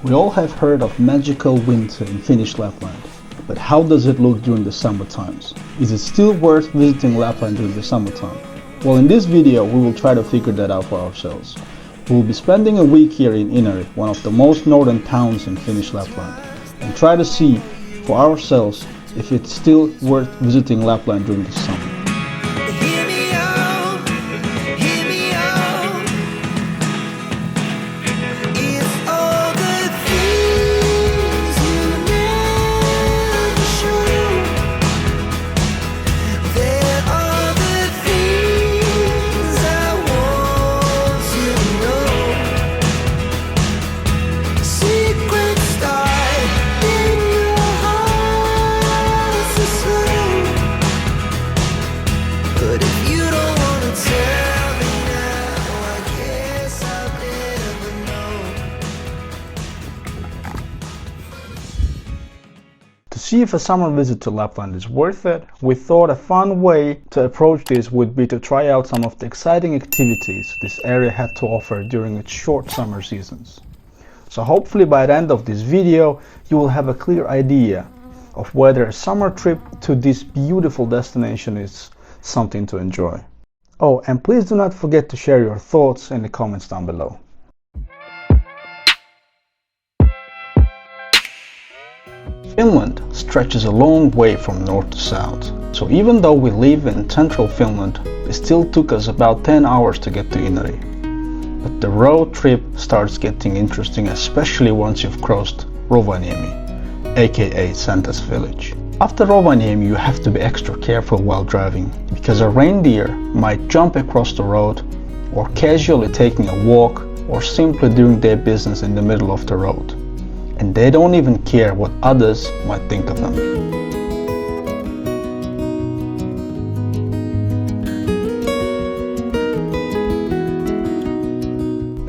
We all have heard of magical winter in Finnish Lapland, but how does it look during the summer times? Is it still worth visiting Lapland during the summertime? Well, in this video we will try to figure that out for ourselves. We will be spending a week here in Inari, one of the most northern towns in Finnish Lapland, and try to see for ourselves if it's still worth visiting Lapland during the summer. To see if a summer visit to Lapland is worth it, we thought a fun way to approach this would be to try out some of the exciting activities this area had to offer during its short summer seasons. So hopefully by the end of this video you will have a clear idea of whether a summer trip to this beautiful destination is something to enjoy. Oh, and please do not forget to share your thoughts in the comments down below. Finland stretches a long way from north to south, so even though we live in central Finland, it still took us about 10 hours to get to Inari. But the road trip starts getting interesting, especially once you've crossed Rovaniemi, aka Santa's village. After Rovaniemi you have to be extra careful while driving, because a reindeer might jump across the road, or casually taking a walk, or simply doing their business in the middle of the road. And they don't even care what others might think of them.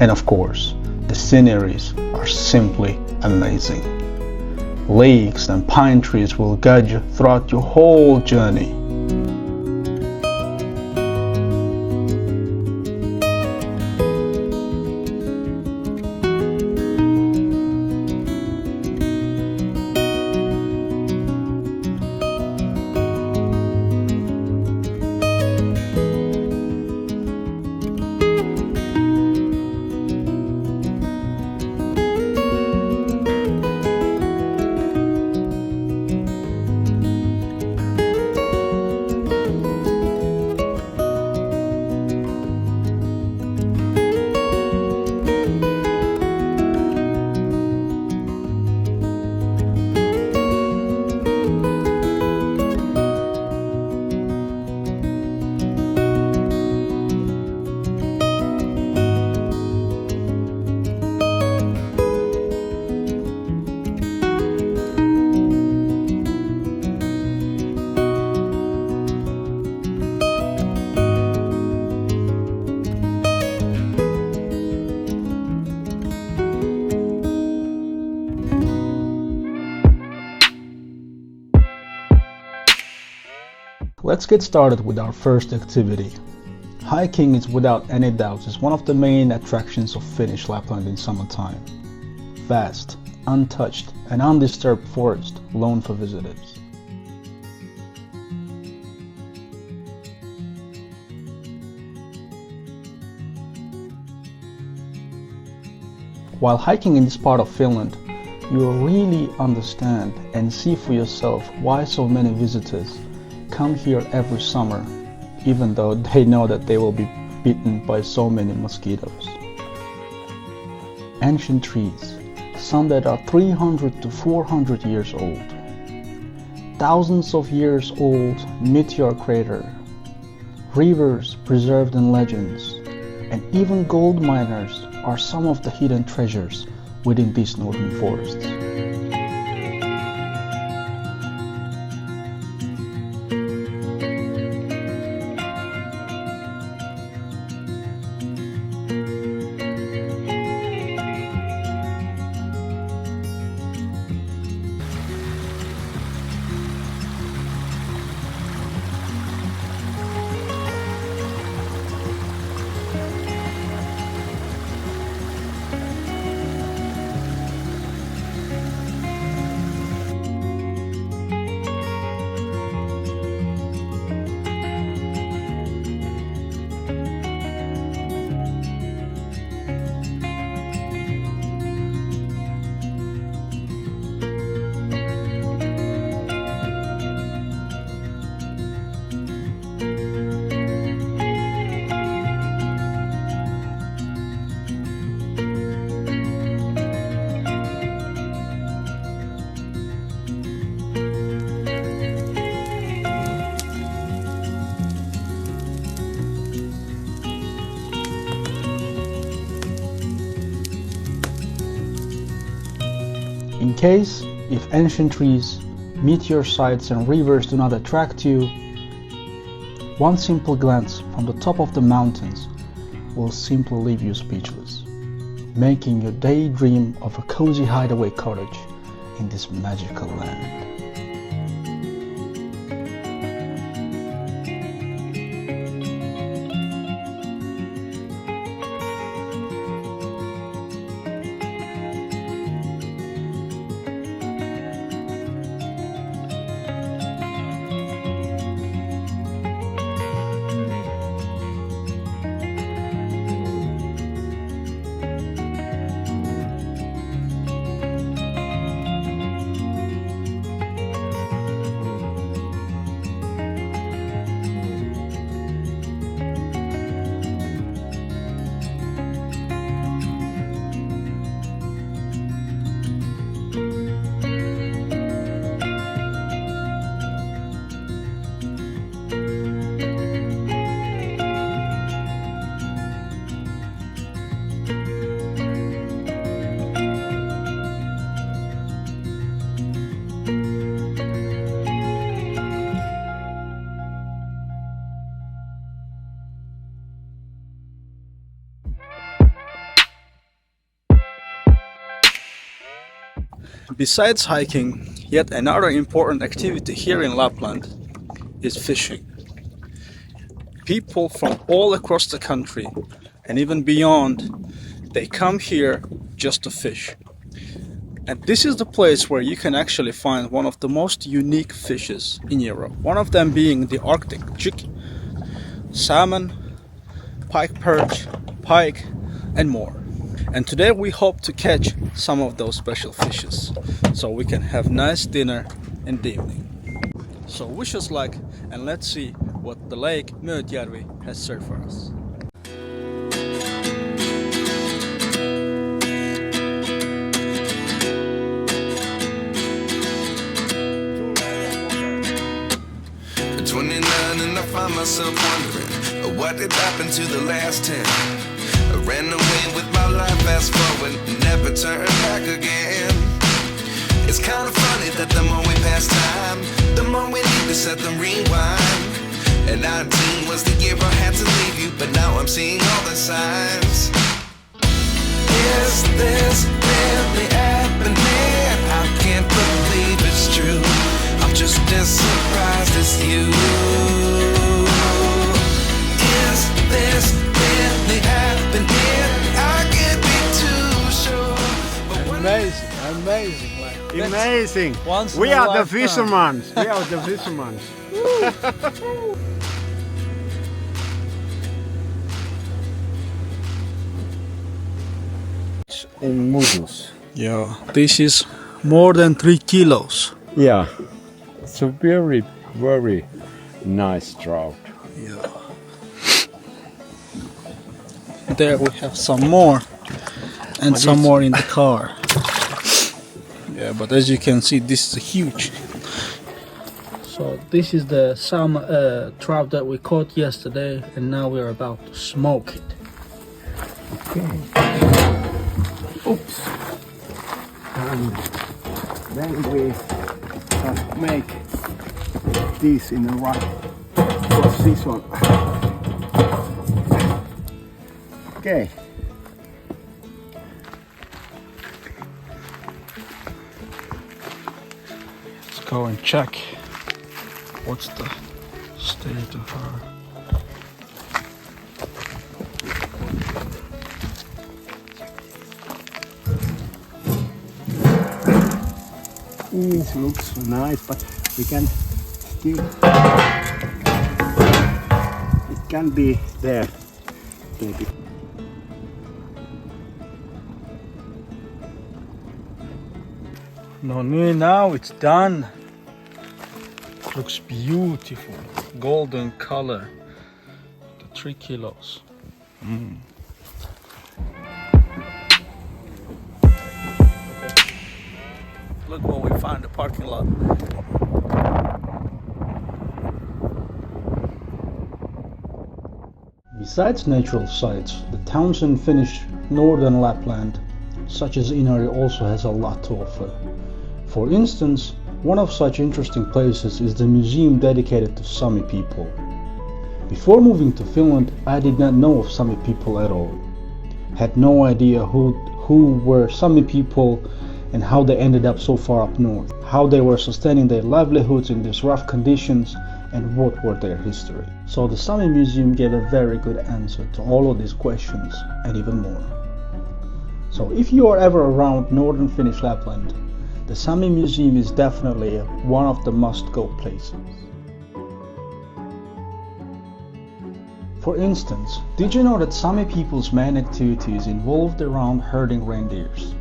And of course, the sceneries are simply amazing. Lakes and pine trees will guide you throughout your whole journey. Let's get started with our first activity. Hiking is without any doubt one of the main attractions of Finnish Lapland in summertime. Vast, untouched and undisturbed forest alone for visitors. While hiking in this part of Finland, you will really understand and see for yourself why so many visitors come here every summer, even though they know that they will be bitten by so many mosquitoes. Ancient trees, some that are 300 to 400 years old. Thousands of years old meteor crater, rivers preserved in legends, and even gold miners are some of the hidden treasures within these northern forests. In case if ancient trees, meteor sites and rivers do not attract you, one simple glance from the top of the mountains will simply leave you speechless, making your daydream of a cozy hideaway cottage in this magical land. Besides hiking, yet another important activity here in Lapland is fishing. People from all across the country and even beyond, they come here just to fish. And this is the place where you can actually find one of the most unique fishes in Europe. One of them being the Arctic jig, salmon, pike perch, pike and more. And today we hope to catch some of those special fishes, so we can have nice dinner in the evening. So wish us luck and let's see what the lake Möötjärvi has served for us. At 29 and I find myself wondering what did happen to the last 10. I ran away with my life, fast forward, never turn back again. It's kind of funny that the more we pass time, the more we need to set them rewind. And 19 was the year I had to leave you, but now I'm seeing all the signs. Is this really happening? I can't believe it's true. I'm just as surprised as you. Is this really happening? I can't be too sure. Amazing. Amazing! Once We in a are the lifetime. fishermen. We are the fishermen. In Mudus. Yeah, this is more than 3 kilos. Yeah. It's a very, very nice trout. Yeah. There we have some more and some more in the car. Yeah, but as you can see, this is huge. So this is the trout that we caught yesterday, and now we're about to smoke it. Okay. Oops. And then we just make this in the right position. Okay. Let's go and check what's the state of her. It looks nice, but we can still. It can be there, maybe. No, now it's done. Looks beautiful, golden color. The 3 kilos. Look what we found in the parking lot. Besides natural sights, the towns in Finnish Northern Lapland, such as Inari, also has a lot to offer. For instance, one of such interesting places is the museum dedicated to Sami people. Before moving to Finland, I did not know of Sami people at all. Had no idea who were Sami people and how they ended up so far up north, how they were sustaining their livelihoods in these rough conditions, and what were their history. So the Sami Museum gave a very good answer to all of these questions and even more. So if you are ever around northern Finnish Lapland, the Sami Museum is definitely one of the must-go places. For instance, did you know that Sami people's main activities involved around herding reindeers?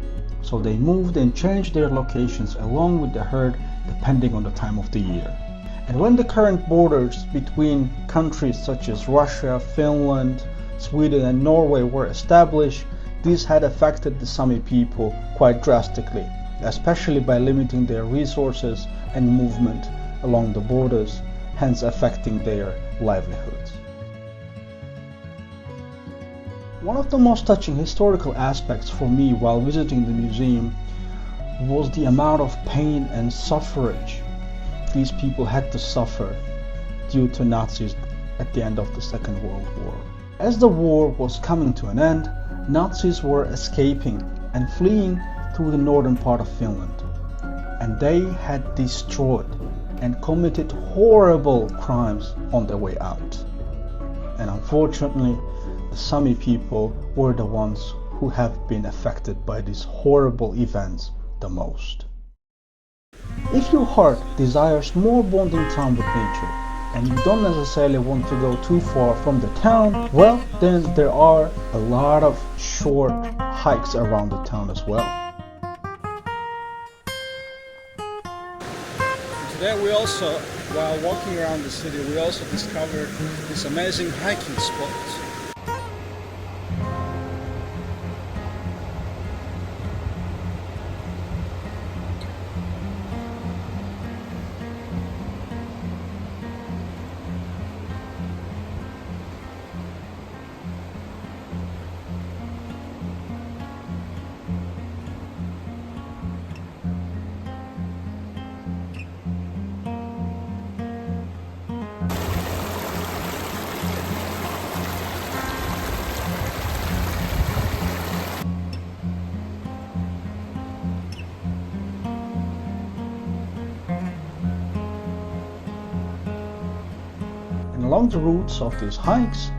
So they moved and changed their locations along with the herd depending on the time of the year. And when the current borders between countries such as Russia, Finland, Sweden and Norway were established, this had affected the Sami people quite drastically, especially by limiting their resources and movement along the borders, hence affecting their livelihoods. One of the most touching historical aspects for me while visiting the museum was the amount of pain and suffrage these people had to suffer due to Nazis at the end of the Second World War. As the war was coming to an end, Nazis were escaping and fleeing through the northern part of Finland, and they had destroyed and committed horrible crimes on their way out. And unfortunately, the Sami people were the ones who have been affected by these horrible events the most. If your heart desires more bonding time with nature and you don't necessarily want to go too far from the town, well, then there are a lot of short hikes around the town as well. Today we also, while walking around the city, we also discovered this amazing hiking spot. Along the routes of these hikes,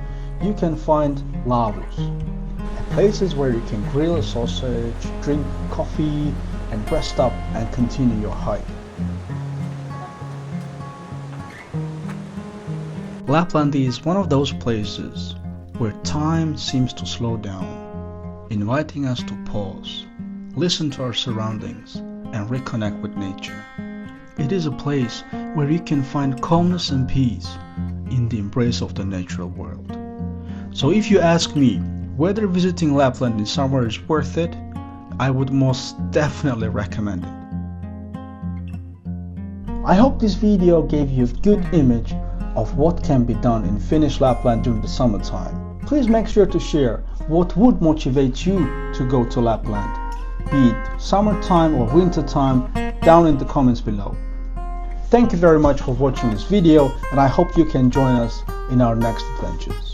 you can find lavus, places where you can grill a sausage, drink coffee, and rest up and continue your hike. Lapland is one of those places where time seems to slow down, inviting us to pause, listen to our surroundings, and reconnect with nature. It is a place where you can find calmness and peace in the embrace of the natural world. So if you ask me whether visiting Lapland in summer is worth it, I would most definitely recommend it. I hope this video gave you a good image of what can be done in Finnish Lapland during the summertime. Please make sure to share what would motivate you to go to Lapland, be it summertime or wintertime, down in the comments below. Thank you very much for watching this video, and I hope you can join us in our next adventures.